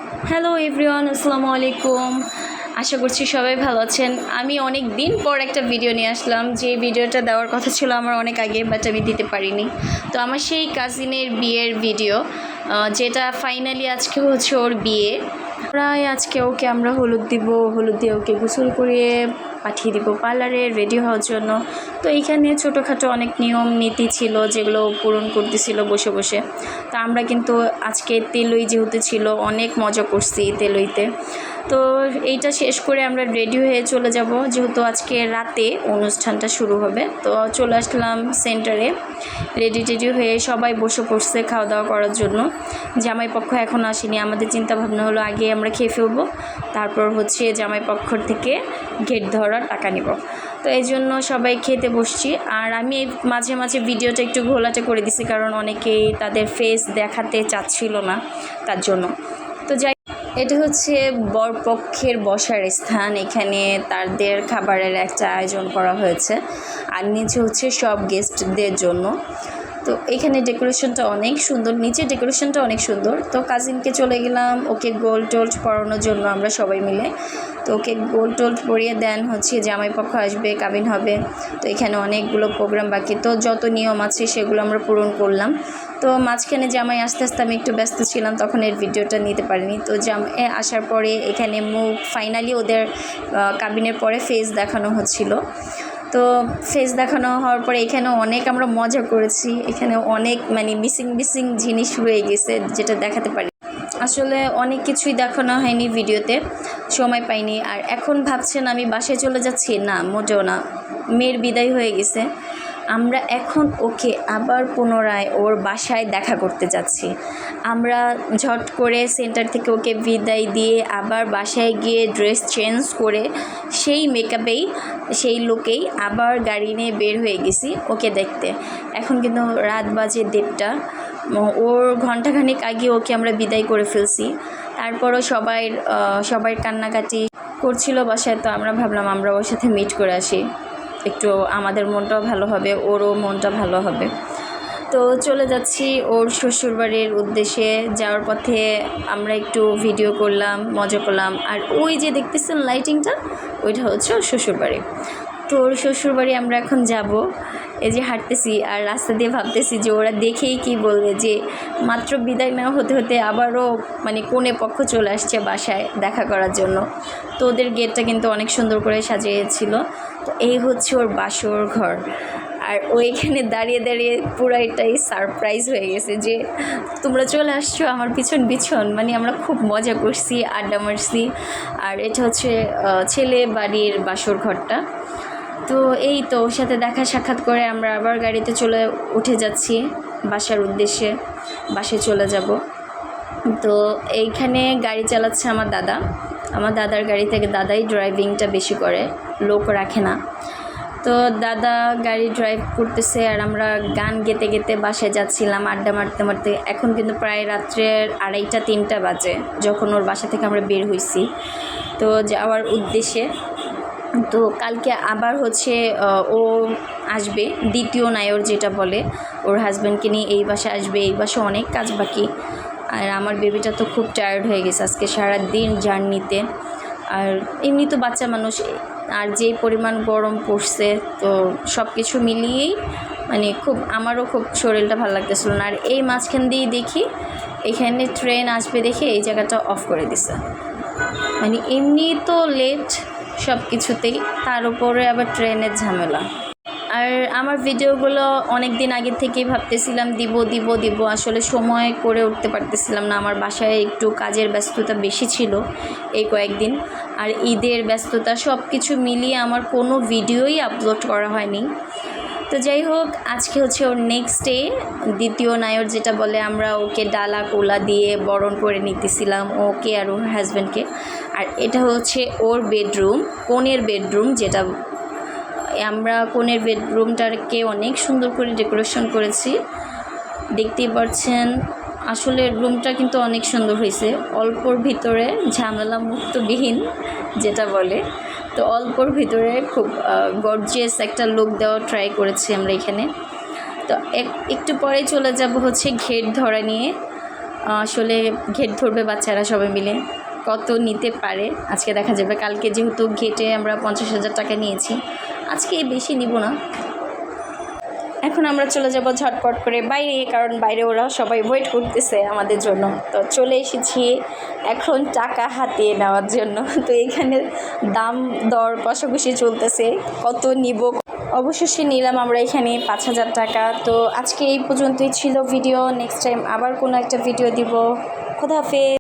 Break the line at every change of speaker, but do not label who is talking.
Hello everyone, আসসালামু আলাইকুম। আশা করছি সবাই ভালো আছেন। আমি অনেক দিন পর একটা ভিডিও নিয়ে আসলাম। যে ভিডিওটা দেওয়ার কথা ছিল আমার অনেক আগে, বাট আমি দিতে পারিনি। তো আমার সেই কাজিনের বিয়ের ভিডিও, যেটা ফাইনালি আজকে হচ্ছে ওর বিয়ে। প্রায় আজকে ওকে আমরা হলুদ দিব, হলুদ দিয়ে ওকে গোসল করিয়ে পাঠিয়ে দিব পার্লারে রেডি হওয়ার জন্য। তো এইখানে ছোটোখাটো অনেক নিয়ম নীতি ছিল যেগুলো পূরণ করতেছিল বসে বসে। তো আমরা কিন্তু আজকে তেলই যেহেতু ছিল, অনেক মজা করছি তেলইতে। তো এইটা শেষ করে আমরা রেডি হয়ে চলে যাব, যেহেতু আজকে রাতে অনুষ্ঠানটা শুরু হবে। তো চলে আসলাম সেন্টারে, রেডি হয়ে সবাই বসে পড়ছে খাওয়া দাওয়া করার জন্য। জামাই পক্ষ এখন আসেনি, আমাদের চিন্তা ভাবনা হলো আগে আমরা খেয়ে ফেলবো, তারপর হচ্ছে জামাই পক্ষর থেকে গেট ধরার টাকা নিব। তো এই জন্য সবাই খেতে বসছি। আর আমি মাঝে মাঝে ভিডিওটা একটু ঘোলাটে করে দিছি, কারণ অনেকেই তাদের ফেস দেখাতে চাচ্ছিল না, তার জন্য। তো যাই, এটা হচ্ছে বরপক্ষের বসার স্থান। এখানে তাদের খাবারের একটা আয়োজন করা হয়েছে, আর নিচে হচ্ছে সব গেস্টদের জন্য। তো এখানে ডেকোরেশনটা অনেক সুন্দর, নিচে ডেকোরেশনটা অনেক সুন্দর। তো কাজিনকে চলে গেলাম ওকে গোল্ড টোল্ড পরানোর জন্য, আমরা সবাই মিলে। তো ওকে গোল্ড টোল্ড পরিয়ে দেন হচ্ছে জামাইপক্ষ আসবে, কাবিন হবে। তো এখানে অনেকগুলো প্রোগ্রাম বাকি, তো যত নিয়ম আছে সেগুলো আমরা পূরণ করলাম। তো মাঝখানে জামাই আস্তে আস্তে আমি একটু ব্যস্ত ছিলাম, তখন এর ভিডিওটা নিতে পারিনি। তো জামাই আসার পরে এখানে মুখ ফাইনালি ওদের কাবিনের পরে ফেস দেখানো হচ্ছিল। তো ফেস দেখানো হওয়ার পরে এখানে অনেক আমরা মজা করেছি। এখানে অনেক মিসিং জিনিস রয়ে গেছে, যেটা দেখাতে পারি। আসলে অনেক কিছুই দেখানো হয়নি ভিডিওতে, সময় পাইনি। আর এখন ভাবছেন আমি বাসায় চলে যাচ্ছি, না মোটেও না। মেয়ের বিদায় হয়ে গেছে, আমরা এখন ওকে আবার পুনরায় ওর বাসায় দেখা করতে যাচ্ছি। আমরা ঝট করে সেন্টার থেকে ওকে বিদায় দিয়ে আবার বাসায় গিয়ে ড্রেস চেঞ্জ করে সেই মেকআপেই, সেই লুকেই আবার গাড়ি নিয়ে বের হয়ে গেছি ওকে দেখতে। এখন কিন্তু রাত বাজে 1:30। ওর ঘণ্টাখানিক আগে ওকে আমরা বিদায় করে ফেলছি। তারপরও সবাই কান্নাকাটি করছিল বাসায়। তো আমরা ভাবলাম আমরা ওর সাথে মিট করে আসি, একটু আমাদের মনটাও ভালো হবে, ওরও মনটা ভালো হবে। তো চলে যাচ্ছি ওর শ্বশুরবাড়ির উদ্দেশ্যে। যাওয়ার পথে আমরা একটু ভিডিও করলাম, মজা করলাম। আর ওই যে দেখতেছেন লাইটিংটা, ওইটা হচ্ছে ওর শ্বশুরবাড়ি। তো ওর শ্বশুরবাড়ি আমরা এখন যাব। এই যে হাঁটতেছি আর রাস্তা দিয়ে ভাবতেছি যে ওরা দেখেই কি বলবে, যে মাত্র বিদায় না হতে হতে আবারও কনে পক্ষ চলে আসছে বাসায় দেখা করার জন্য। তো ওদের গেটটা কিন্তু অনেক সুন্দর করে সাজিয়েছিল। তো এই হচ্ছে ওর বাসর ঘর। আর ওইখানে দাঁড়িয়ে দাঁড়িয়ে পুরো এটাই সারপ্রাইজ হয়ে গেছে যে তোমরা চলে আসছো আমার পিছন আমরা খুব মজা করছি, আড্ডা মারছি। আর এটা হচ্ছে ছেলে বাড়ির বাসর ঘরটা। তো এই তো ওর সাথে দেখা সাক্ষাৎ করে আমরা আবার গাড়িতে উঠে যাচ্ছি বাসার উদ্দেশ্যে, বাসায় চলে যাব। তো এইখানে গাড়ি চালাচ্ছে আমার দাদার গাড়ি থেকে। দাদাই ড্রাইভিংটা বেশি করে, লোক রাখে না। তো দাদা গাড়ি ড্রাইভ করতেছে আর আমরা গান গেতে গেতে বাসায় যাচ্ছিলাম, আড্ডা মারতে মারতে। এখন কিন্তু প্রায় রাত্রের 2:30-3টা বাজে যখন ওর বাসা থেকে আমরা বের হয়েছি তো যাওয়ার উদ্দেশ্যে। তো কালকে আবার হচ্ছে ও আসবে, দ্বিতীয় নায়র যেটা বলে, ওর হাজব্যান্ডকে নিয়ে এই বাসায় আসবে। এই বাসায় অনেক কাজ বাকি। আর আমার বেবিটা তো খুব টায়ার্ড হয়ে গেছে আজকে সারাদিন জার্নিতে। আর এমনি তো বাচ্চা মানুষ, আর যেই পরিমাণ গরম পড়ছে, তো সব কিছু মিলিয়েই আমারও খুব শরীরটা ভালো লাগতেছিল না। আর এই মাঝখান দিয়েই দেখি এখানে ট্রেন আসবে দেখে এই জায়গাটা অফ করে দিছে। এমনি তো লেট সব কিছুতেই, তার উপরে আবার ট্রেনের ঝামেলা। আর আমার ভিডিওগুলো অনেক দিন আগে থেকেই ভাবতেছিলাম দিব, আসলে সময় করে উঠতে পারতেছিলাম না। আমার বাসায় একটু কাজের ব্যস্ততা বেশি ছিল এই কয়েকদিন, আর ঈদের ব্যস্ততা, সব কিছু মিলিয়ে আমার কোনো ভিডিওই আপলোড করা হয়নি। তো যাই হোক, আজকে হচ্ছে ওর নেক্সট ডে, দ্বিতীয় নায়র যেটা বলে। আমরা ওকে ডালা কোলা দিয়ে বরণ করে নিতেছিলাম, ওকে আর ওর হাজব্যান্ডকে। আর এটা হচ্ছে ওর বেডরুম, কনের বেডরুম যেটা। আমরা কনের বেডরুমটাকে অনেক সুন্দর করে ডেকোরেশন করেছি, দেখতেই পাচ্ছেন। আসলে রুমটা কিন্তু অনেক সুন্দর হয়েছে, অল্পর ভিতরে ঝামেলা মুক্তবিহীন যেটা বলে। তো অল্পর ভিতরে খুব গর্জিয়াস একটা লুক দেওয়া ট্রাই করেছি আমরা এখানে। তো একটু পরে চলে যাব হচ্ছে ঘেট ধরা নিয়ে। আসলে ঘেট ধরবে বাচ্চারা সবাই মিলে, কত নিতে পারে আজকে দেখা যাবে। কালকে যেহেতু ঘেটে আমরা 50,000 টাকা নিয়েছি, আজকে বেশি নিব না। এখন আমরা চলে যাব ঝটপট করে বাইরে, কারণ বাইরে ওরা সবাই ওয়েট করতেছে আমাদের জন্য। তো চলে এসেছি এখন টাকা হাতিয়ে নেওয়ার জন্য। তো এখানে দাম দর কষাকষি চলতেছে, কত নিব। অবশেষে নিলাম আমরা এখানে 5,000 টাকা। তো আজকে এই পর্যন্তই ছিল ভিডিও। নেক্সট টাইম আবার কোনো একটা ভিডিও দিব। খোদা হাফেজ।